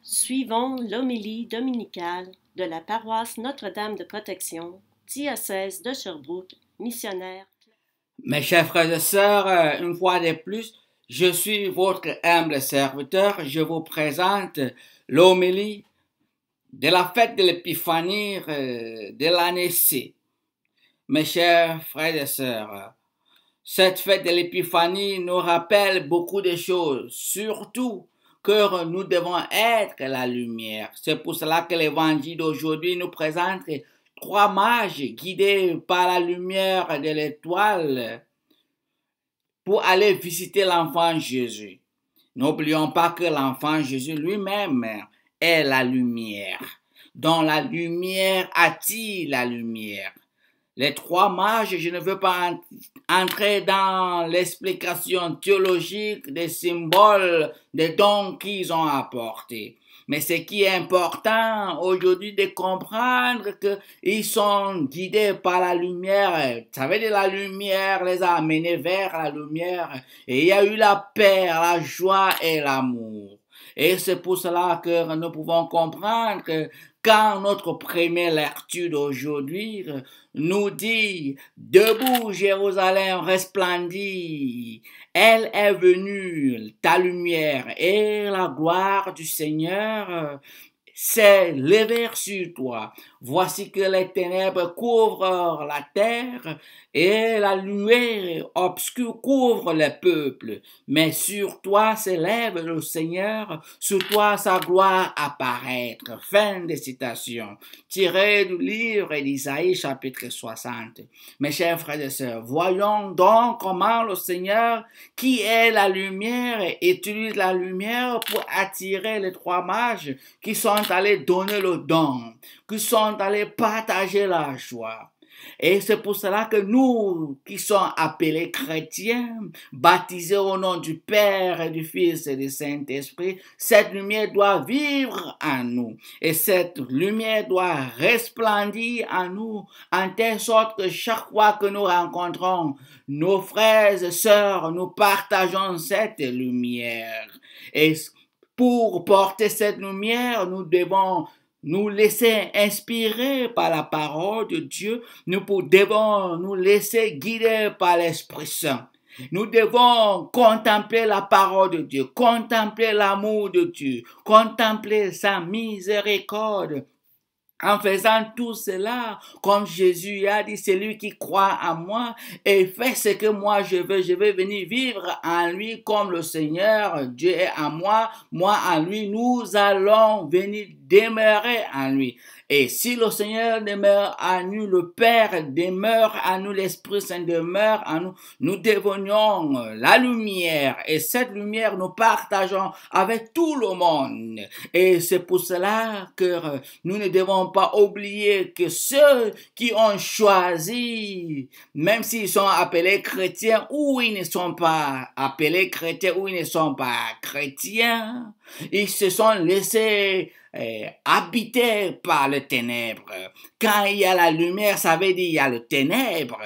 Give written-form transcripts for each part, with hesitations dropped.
Suivons l'homélie dominicale de la paroisse Notre-Dame de Protection, diocèse de Sherbrooke, missionnaire. Mes chers frères et sœurs, une fois de plus, je suis votre humble serviteur. Je vous présente l'homélie de la fête de l'Épiphanie de l'année C. Mes chers frères et sœurs, cette fête de l'Épiphanie nous rappelle beaucoup de choses, surtout que nous devons être la lumière. C'est pour cela que l'évangile d'aujourd'hui nous présente trois mages guidés par la lumière de l'étoile pour aller visiter l'enfant Jésus. N'oublions pas que l'enfant Jésus lui-même est la lumière, dont la lumière attire la lumière. Les trois mages, je ne veux pas entrer dans l'explication théologique des symboles, des dons qu'ils ont apportés. Mais ce qui est important aujourd'hui de comprendre qu'ils sont guidés par la lumière. Vous savez, la lumière les a amenés vers la lumière. Et il y a eu la paix, la joie et l'amour. Et c'est pour cela que nous pouvons comprendre que quand notre première lecture d'aujourd'hui nous dit « Debout, Jérusalem resplendit, elle est venue, ta lumière et la gloire du Seigneur s'est levée sur toi. Voici que les ténèbres couvrent la terre et la nuée obscure couvre les peuples. Mais sur toi s'élève le Seigneur, sur toi sa gloire apparaître. » Fin de citation. Tiré du livre d'Isaïe chapitre 60. Mes chers frères et sœurs, voyons donc comment le Seigneur, qui est la lumière, utilise la lumière pour attirer les trois mages qui sont allés donner le don, qui sont allés partager la joie. Et c'est pour cela que nous, qui sommes appelés chrétiens, baptisés au nom du Père et du Fils et du Saint-Esprit, cette lumière doit vivre en nous. Et cette lumière doit resplendir en nous, en telle sorte que chaque fois que nous rencontrons nos frères et sœurs, nous partageons cette lumière. Et pour porter cette lumière, nous devons nous laisser inspirer par la parole de Dieu. Nous devons nous laisser guider par l'Esprit Saint. Nous devons contempler la parole de Dieu, contempler l'amour de Dieu, contempler sa miséricorde. En faisant tout cela, comme Jésus a dit, c'est lui qui croit en moi et fait ce que moi je veux venir vivre en lui comme le Seigneur, Dieu est en moi, moi en lui, nous allons venir demeurer en lui. Et si le Seigneur demeure en nous, le Père demeure en nous, l'Esprit Saint demeure en nous, nous devenions la lumière et cette lumière nous partageons avec tout le monde. Et c'est pour cela que nous ne devons pas oublier que ceux qui ont choisi, même s'ils sont appelés chrétiens ou ils ne sont pas appelés chrétiens ou ils ne sont pas chrétiens, ils se sont laissés habité par les ténèbres. Quand il y a la lumière, ça veut dire il y a le ténèbre.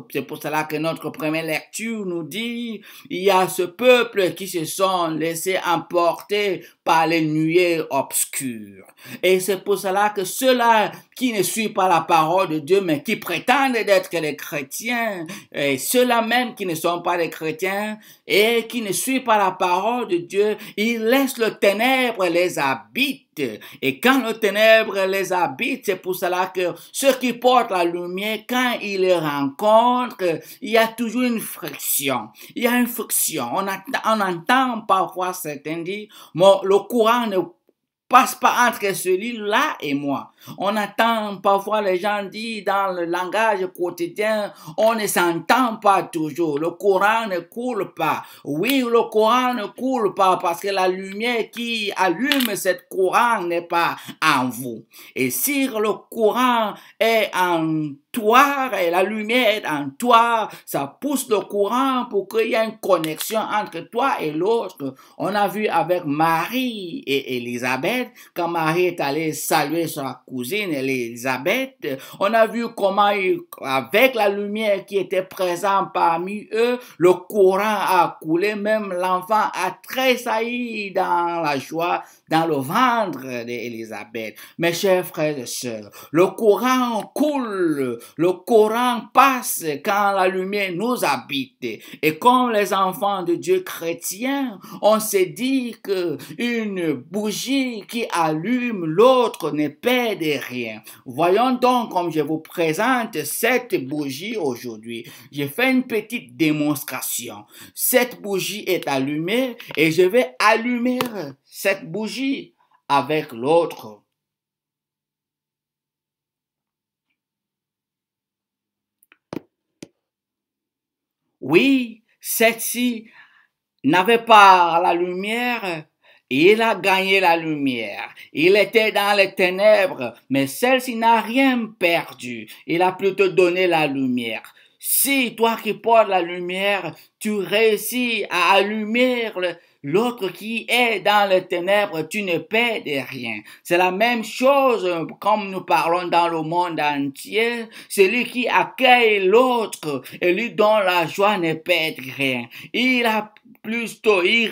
C'est pour cela que notre première lecture nous dit il y a ce peuple qui se sont laissés emporter par les nuées obscures. Et c'est pour cela que ceux-là qui ne suivent pas la parole de Dieu, mais qui prétendent être les chrétiens, et ceux-là même qui ne sont pas les chrétiens et qui ne suivent pas la parole de Dieu, ils laissent le ténèbre les habite. Et quand le ténèbre les habite, c'est pour cela que ceux qui portent la lumière, quand ils les rencontrent, il y a toujours une friction. Il y a une friction. On entend parfois certains dire, bon, le courant ne passe pas entre celui-là et moi. On entend parfois les gens dire dans le langage quotidien, on ne s'entend pas toujours. Le courant ne coule pas. Oui, le courant ne coule pas parce que la lumière qui allume cette courant n'est pas en vous. Et si le courant est en toi et la lumière est en toi, ça pousse le courant pour qu'il y ait une connexion entre toi et l'autre. On a vu avec Marie et Élisabeth, quand Marie est allée saluer sa cousine Élisabeth, on a vu comment avec la lumière qui était présente parmi eux, le courant a coulé, même l'enfant a tressailli dans la joie dans le ventre d'Élisabeth. Mes chers frères et sœurs, le courant coule, le courant passe quand la lumière nous habite. Et comme les enfants de Dieu chrétiens, on s'est dit que une bougie qui allume l'autre ne perd rien. Voyons donc comme je vous présente cette bougie aujourd'hui. J'ai fait une petite démonstration. Cette bougie est allumée et je vais allumer cette bougie avec l'autre. Oui, celle-ci n'avait pas la lumière, il a gagné la lumière. Il était dans les ténèbres, mais celle-ci n'a rien perdu. Il a plutôt donné la lumière. Si toi qui portes la lumière, tu réussis à allumer l'autre qui est dans les ténèbres, tu ne perds rien. C'est la même chose comme nous parlons dans le monde entier. Celui qui accueille l'autre et lui donne la joie ne perd rien. Il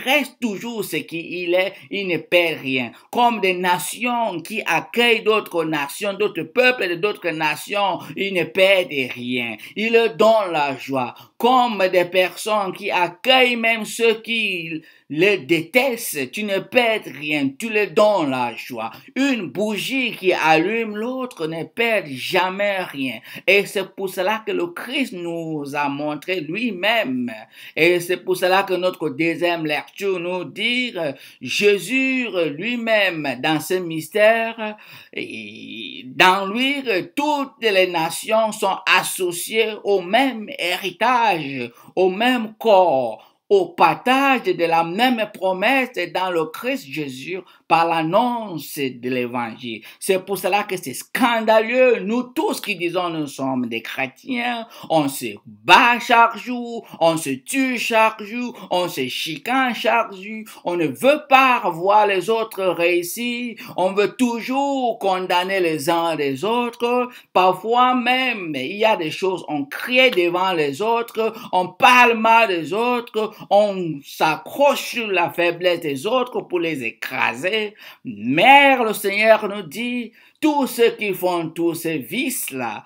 reste toujours ce qu'il est, il ne perd rien. Comme des nations qui accueillent d'autres nations, d'autres peuples et d'autres nations, ils ne perdent rien. Ils leur donnent la joie. Comme des personnes qui accueillent même ceux qui les détestent, tu ne perds rien, tu leur donnes la joie. Une bougie qui allume l'autre ne perd jamais rien. Et c'est pour cela que le Christ nous a montré lui-même. Et c'est pour cela que notre deuxième lecture nous dit Jésus lui-même dans ce mystère, dans lui toutes les nations sont associées au même héritage, au même corps, au partage de la même promesse dans le Christ Jésus par l'annonce de l'évangile. C'est pour cela que c'est scandaleux. Nous tous qui disons nous sommes des chrétiens, on se bat chaque jour, on se tue chaque jour, on se chicane chaque jour, on ne veut pas voir les autres réussir, on veut toujours condamner les uns les autres. Parfois même, il y a des choses, on crie devant les autres, on parle mal des autres, on s'accroche sur la faiblesse des autres pour les écraser. Mais le Seigneur nous dit, tous ceux qui font tous ces vices-là,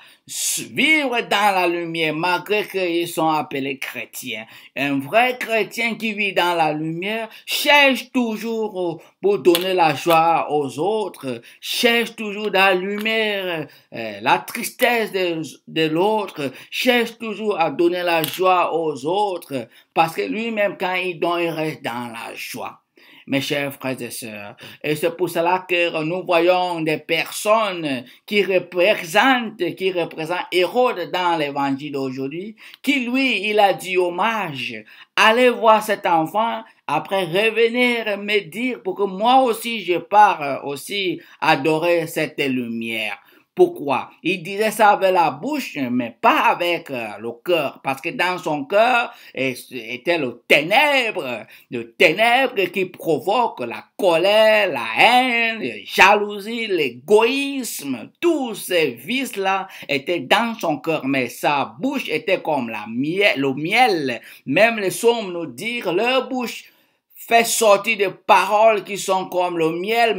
vivre dans la lumière malgré qu'ils sont appelés chrétiens. Un vrai chrétien qui vit dans la lumière cherche toujours pour donner la joie aux autres, cherche toujours d'allumer la tristesse de l'autre, cherche toujours à donner la joie aux autres, parce que lui-même quand il donne, il reste dans la joie. Mes chers frères et sœurs, et c'est pour cela que nous voyons des personnes qui représentent Hérode dans l'évangile d'aujourd'hui, qui lui, il a dit hommage, allez voir cet enfant, après revenir me dire pour que moi aussi je pars aussi adorer cette lumière. Pourquoi? Il disait ça avec la bouche, mais pas avec le cœur, parce que dans son cœur était le ténèbre qui provoque la colère, la haine, la jalousie, l'égoïsme. Tous ces vices-là étaient dans son cœur, mais sa bouche était comme le miel. Même les psaumes nous disent, leur bouche fait sortir des paroles qui sont comme le miel,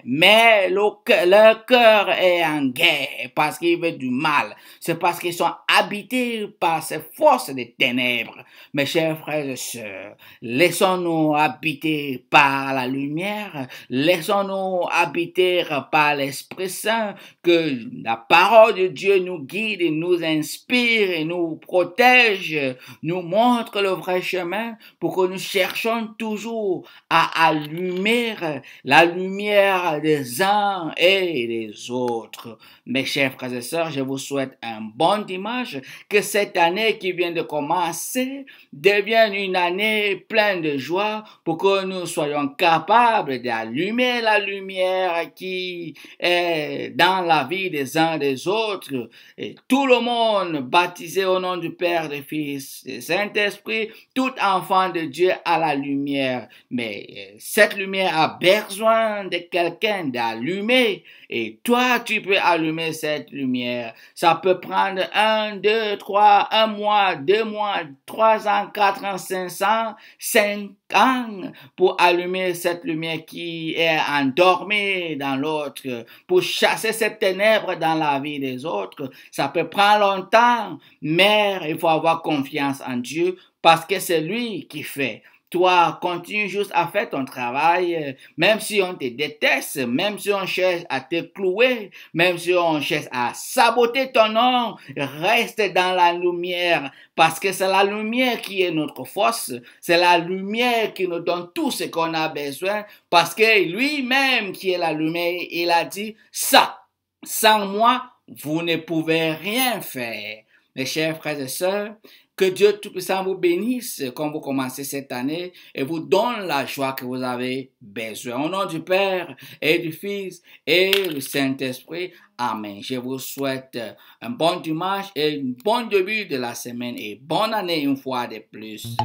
mais leur cœur est en guerre parce qu'ils veulent du mal. C'est parce qu'ils sont habités par ces forces des ténèbres. Mes chers frères et sœurs, laissons-nous habiter par la lumière, laissons-nous habiter par l'Esprit Saint, que la parole de Dieu nous guide, nous inspire et nous protège, nous montre le vrai chemin pour que nous cherchions toujours à allumer la lumière des uns et des autres. Mes chers frères et sœurs, je vous souhaite un bon dimanche, que cette année qui vient de commencer devienne une année pleine de joie pour que nous soyons capables d'allumer la lumière qui est dans la vie des uns des autres. Et tout le monde baptisé au nom du Père, du Fils, du Saint-Esprit, tout enfant de Dieu à la lumière, mais cette lumière a besoin de quelqu'un d'allumer. Et toi, tu peux allumer cette lumière. Ça peut prendre 1, 2, 3, 1 mois, 2 mois, 3 ans, 4 ans, 5 ans, 5 ans pour allumer cette lumière qui est endormie dans l'autre, pour chasser cette ténèbre dans la vie des autres. Ça peut prendre longtemps, mais il faut avoir confiance en Dieu parce que c'est lui qui fait. Toi, continue juste à faire ton travail, même si on te déteste, même si on cherche à te clouer, même si on cherche à saboter ton nom, reste dans la lumière, parce que c'est la lumière qui est notre force, c'est la lumière qui nous donne tout ce qu'on a besoin, parce que lui-même qui est la lumière, il a dit ça, sans moi, vous ne pouvez rien faire. Mes chers frères et sœurs, que Dieu Tout-Puissant vous bénisse quand vous commencez cette année et vous donne la joie que vous avez besoin. Au nom du Père et du Fils et du Saint-Esprit. Amen. Je vous souhaite un bon dimanche et un bon début de la semaine et bonne année une fois de plus.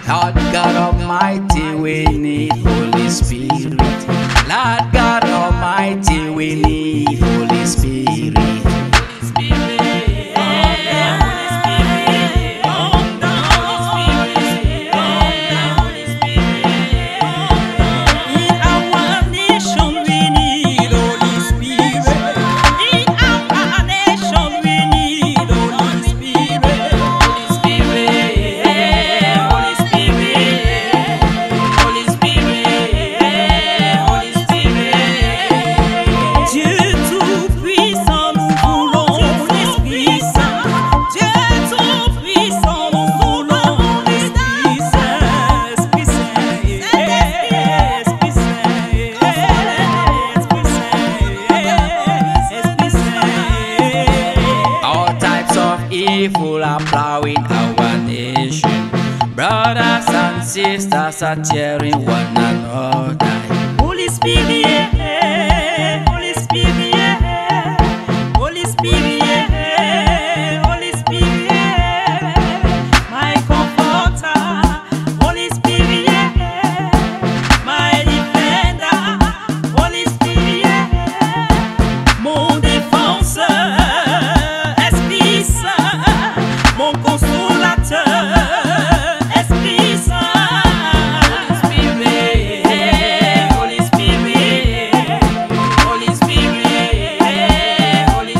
Lord God Almighty, we need Holy Spirit. Lord God Almighty, we need Holy Spirit. Holy Spirit, Holy Spirit, Holy Spirit. In our nation, we need Holy Spirit. In our nation, we need Holy Spirit. Holy Spirit, Holy Spirit, Holy Spirit, Holy Spirit. Dieu tout-puissant, nous voulons l'Esprit Saint. Dieu tout-puissant, nous voulons l'Esprit Saint. Esprit Saint, Esprit Saint, Esprit Saint. All types of evil are plowing our nation. Brothers and sisters are tearing one another. Holy Spirit, Holy Spirit, Holy Spirit, Holy Spirit, my comforter. Holy Spirit, my defender. Holy Spirit, mon défenseur. Esprit Saint, mon consolateur. Esprit Saint, Holy Spirit, Holy Spirit, Holy Spirit, Holy Spirit.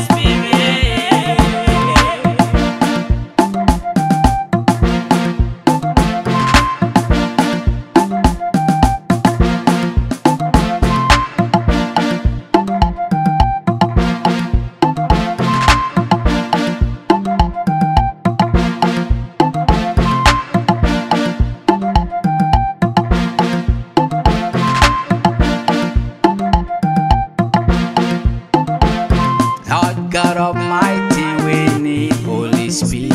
Lord God Almighty, we need Holy Spirit.